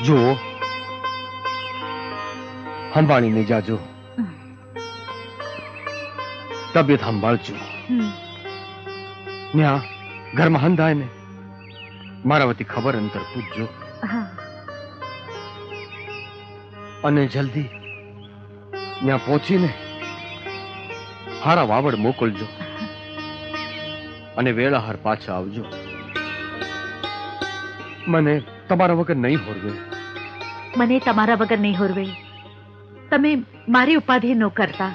જો સંભાળીને જાજો, તબિયત સંભાળજો. ન્યા ઘરમાં હંધાય ને મારા વતી ખબર અંતર પૂછજો. અને જલ્દી ત્યાં પહોંચીને હારા વાવડ મોકલજો અને વેળાહાર પાછા આવજો. મને તમારા વગર નહીં હોરવે. મને તમારા વગર નહીં હોરવે. તમે મારી ઉપાધિ ન કરતા.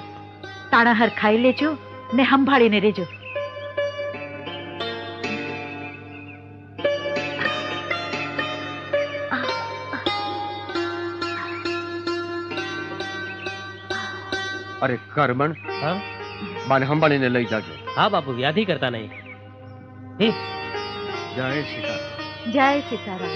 તાણાહાર ખાઈ લેજો ને સંભાળીને રહેજો. અરે કરમણ, હા બાને સંભાળીને લઈ જાજો. હા બાપુ, વ્યાધિ કરતા નહીં. જય સીતારામ. જય સીતારામ.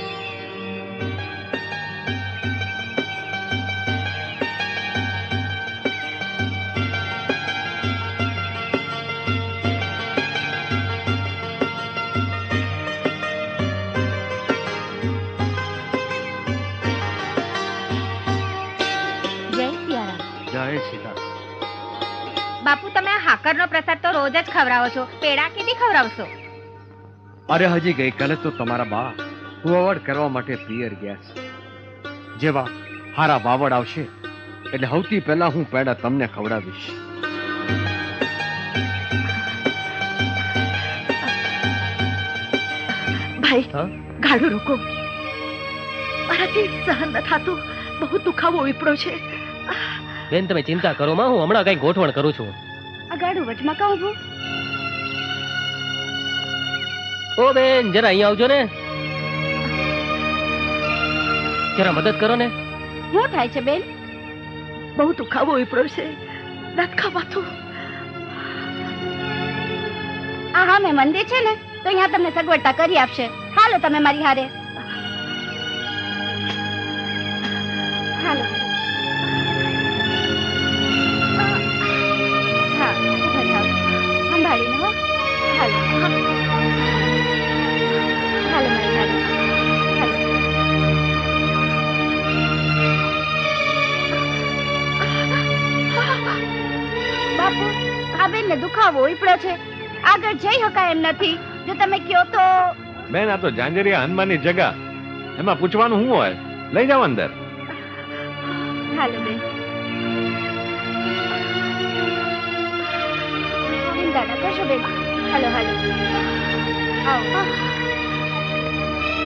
જય સીતારામ. બાપુ, તમે આ હાકરનો પ્રસાદ તો રોજ જ ખવડાવો છો. પેડા કેદી ખવડાવશો? અરે હજી ગઈકાલે તો તમારા બા કુવાવડ કરવા માટે પિયર ગયા છે. જેવા હારા વાવડ આવશે એટલે સૌથી પહેલા હું પેડા તમને ખવડાવીશ. ભાઈ, ગાડું રોકો. મારાથી સહન ન થાતું. બહુ દુખાવો વિપડો છે. બેન, તમે ચિંતા કરો માં, હું હમણાં કઈ ગોઠવણ કરું છું. આ ગાડું વચમાં કહું છું. ઓ બેન, જરા અહીંયા આવજો ને. જરા મદદ કરો ને. શું થાય છે બેન? બહુ દુખાવો વિપડો છે. નથી ખાવાતું. હા, મેં મંદિર છે ને તો અહીંયા તમને સગવડતા કરી આપશે. હાલો તમે મારી હારે. હાલો. હા, સંભાળીને હો. હાલો હાલો મારી હારે. હાલો. બાપુ, આ બેન ને દુખાવો ઉપડ્યો છે. આગળ જઈ શકાય એમ નથી. જો તમે કયો તો. બેન, આ તો જાંજરિયા હનુમાનની જગા. એમાં પૂછવાનું શું હોય? લઈ જાઓ અંદર. હાલો બેન. ચિંતા ન કરશો બેન. હાલો હાલો. આવો.